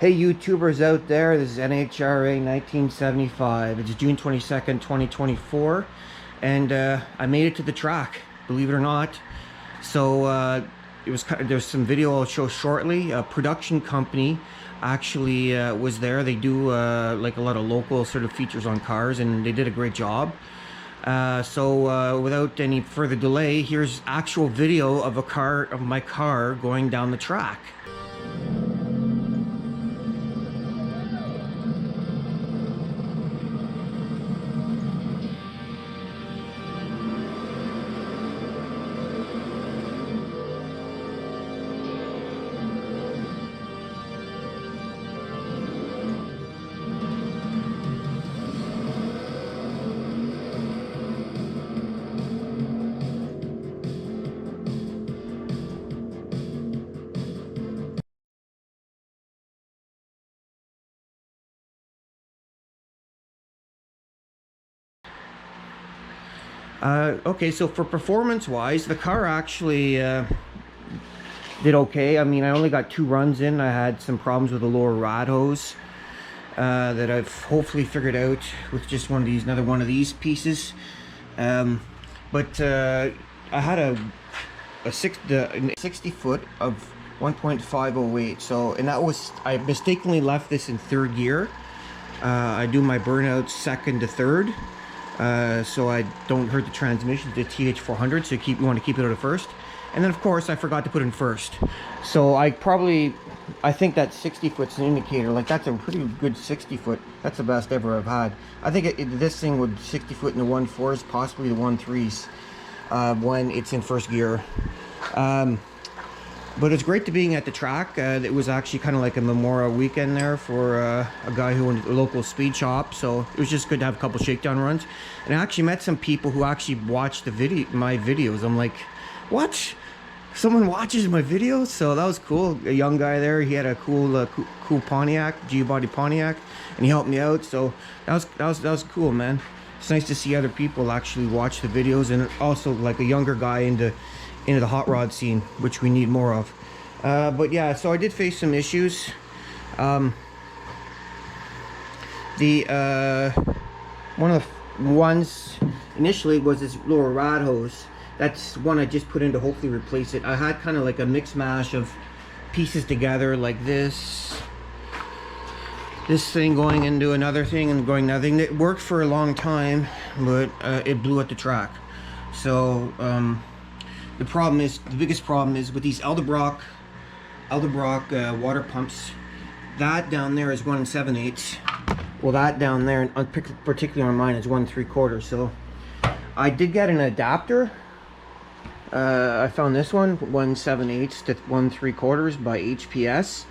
Hey YouTubers out there, this is NHRA 1975. It's June 22nd, 2024, and I made it to the track, believe it or not. So there's some video I'll show shortly. A production company actually was there. They do like a lot of local sort of features on cars, and they did a great job. Without any further delay, here's actual video of my car going down the track. Okay, so for performance-wise, the car actually did okay. I mean, I only got 2 runs in. I had some problems with the lower rad hose that I've hopefully figured out with just another one of these pieces. I had a 60 foot of 1.508. So, and that was, I mistakenly left this in 3rd gear. I do my burnouts 2nd to 3rd. So I don't hurt the transmission, the TH400, so you want to keep it out of 1st. And then of course I forgot to put in 1st. So I think that 60 foot's an indicator. Like, that's a pretty good 60 foot. That's the best ever I've had. I think this thing would 60 foot in the 1.4s, possibly the 1.3s when it's in 1st gear. But it's great to being at the track. It was actually kind of like a Memorial weekend there for a guy who owned a local speed shop. So it was just good to have a couple shakedown runs. And I actually met some people who actually watched my videos. I'm like, what? Someone watches my videos? So that was cool. A young guy there. He had a cool Pontiac, G-body Pontiac, and he helped me out. So that was cool, man. It's nice to see other people actually watch the videos, and also like a younger guy into the hot rod scene, which we need more of. But yeah, so I did face some issues. One of the ones initially was this lower rod hose. That's one I just put in to hopefully replace it. I had kind of like a mix mash of pieces together, like this thing going into another thing and going another thing. It worked for a long time, but it blew at the track. So the biggest problem is with these Edelbrock water pumps. That down there is 1 7/8. Well, that down there, particularly on mine, is 1 3/4. So I did get an adapter. I found this one, 1 7/8 to 1 3/4 by HPS.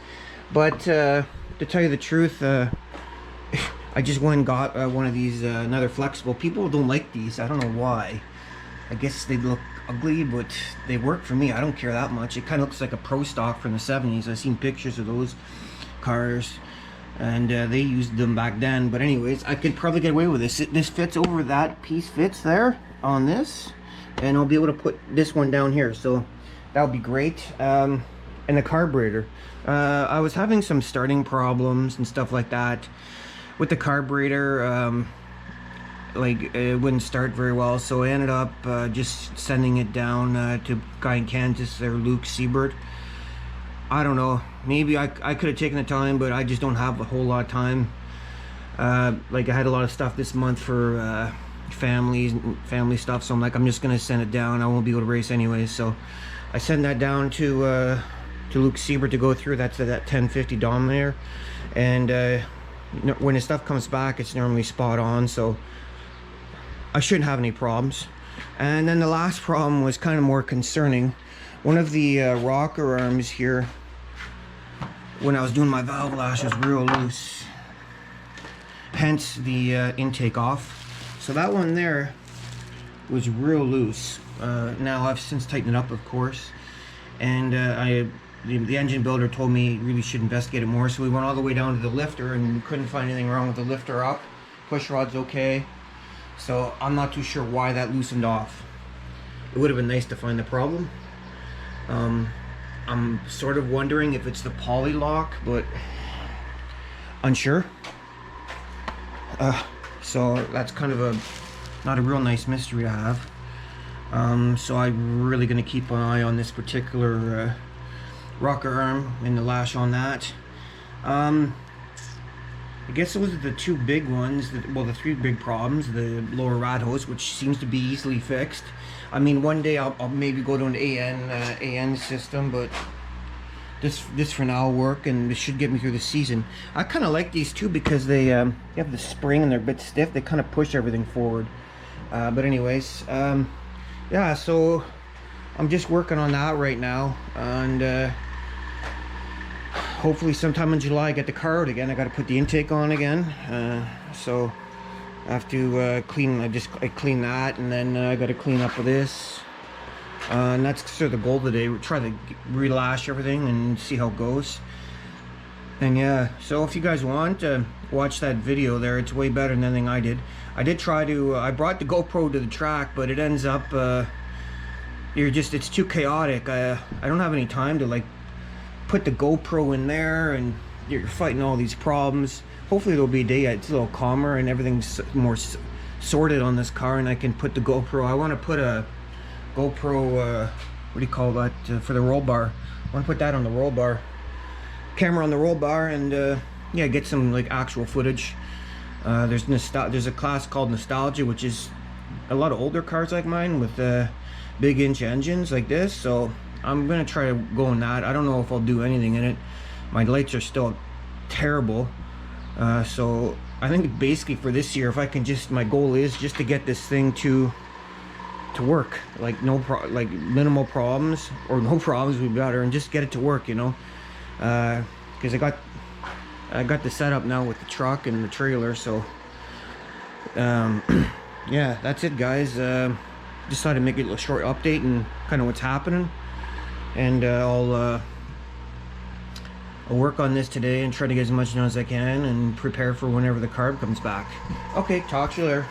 But to tell you the truth, I just went and got one of these, another flexible. People don't like these. I don't know why. I guess they look ugly, but they work for me. I don't care that much. It kind of looks like a Pro Stock from the 70s. I've seen pictures of those cars, and they used them back then. But anyways, I could probably get away with this. This fits over, that piece fits there on this, and I'll be able to put this one down here. So that'll be great. And the carburetor. I was having some starting problems and stuff like that with the carburetor. Like, it wouldn't start very well, so I ended up just sending it down to a guy in Kansas there, Luke Siebert. I don't know, maybe I could have taken the time, but I just don't have a whole lot of time. Like, I had a lot of stuff this month for family stuff, so I'm like, I'm just gonna send it down. I won't be able to race anyways, so I sent that down to Luke Siebert to go through. That's that 1050 Dominator, and when the stuff comes back, it's normally spot on, so I shouldn't have any problems. And then the last problem was kind of more concerning. One of the rocker arms here, when I was doing my valve lash, was real loose, hence the intake off. So that one there was real loose. Now I've since tightened it up, of course, and the engine builder told me you really should investigate it more. So we went all the way down to the lifter, and we couldn't find anything wrong with the lifter up. Push rod's okay. So I'm not too sure why that loosened off. It would have been nice to find the problem. I'm sort of wondering if it's the poly lock, but unsure. So that's kind of a not a real nice mystery to have. So I'm really going to keep an eye on this particular rocker arm and the lash on that. I guess those are the two big ones, well, the three big problems. The lower rad hose, which seems to be easily fixed. I mean, one day I'll maybe go to an AN system, but this for now will work, and this should get me through the season. I kind of like these two because they have the spring and they're a bit stiff. They kind of push everything forward. But anyways, yeah, so I'm just working on that right now, and hopefully sometime in July I get the car out again. I got to put the intake on again, so I have to clean. I clean that, and then I got to clean up with this, and that's sort of the goal today. We try to relash everything and see how it goes. And yeah, so if you guys want to watch that video there, it's way better than anything I did. I did try to, I brought the GoPro to the track, but it ends up, it's too chaotic. I don't have any time to like put the GoPro in there, and you're fighting all these problems. Hopefully there'll be a day it's a little calmer and everything's more sorted on this car, and I can put the GoPro. I want to put a GoPro, what do you call that, for the roll bar. I want to put that on the roll bar. Camera on the roll bar, and yeah, get some like actual footage. There's a class called Nostalgia, which is a lot of older cars like mine with big inch engines like this, so I'm gonna try to go on that. I don't know if I'll do anything in it. My lights are still terrible, so I think basically for this year, if I can my goal is just to get this thing to work, like like minimal problems, or no problems would be better, and just get it to work, you know. Because I got the setup now with the truck and the trailer, so yeah, that's it, guys. Decided to make it a short update and kind of what's happening, and I'll work on this today and try to get as much done as I can and prepare for whenever the carb comes back. Okay, talk to you later.